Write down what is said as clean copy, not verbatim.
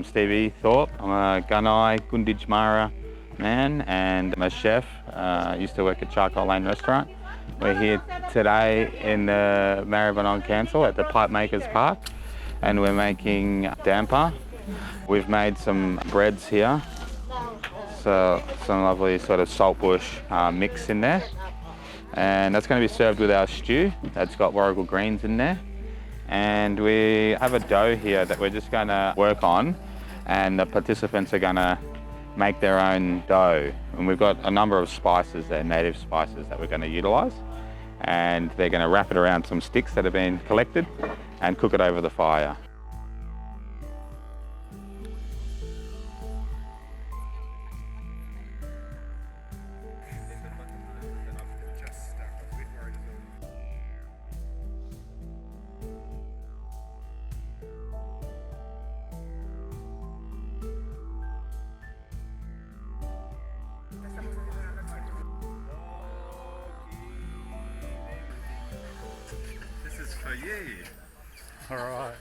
Stevie Thorpe. I'm a Gunai Gunditj Mara man and I'm a chef. I used to work at Charcoal Lane Restaurant. We're here today in the Maribyrnong Council at the Pipemakers Park and we're making damper. We've made some breads here, so some lovely sort of saltbush mix in there. And that's going to be served with our stew that's got warrigal greens in there. And we have a dough here that we're just going to work on, and the participants are going to make their own dough. And we've got a number of spices there, native spices that we're going to utilise. And they're going to wrap it around some sticks that have been collected and cook it over the fire. This is for you. All right.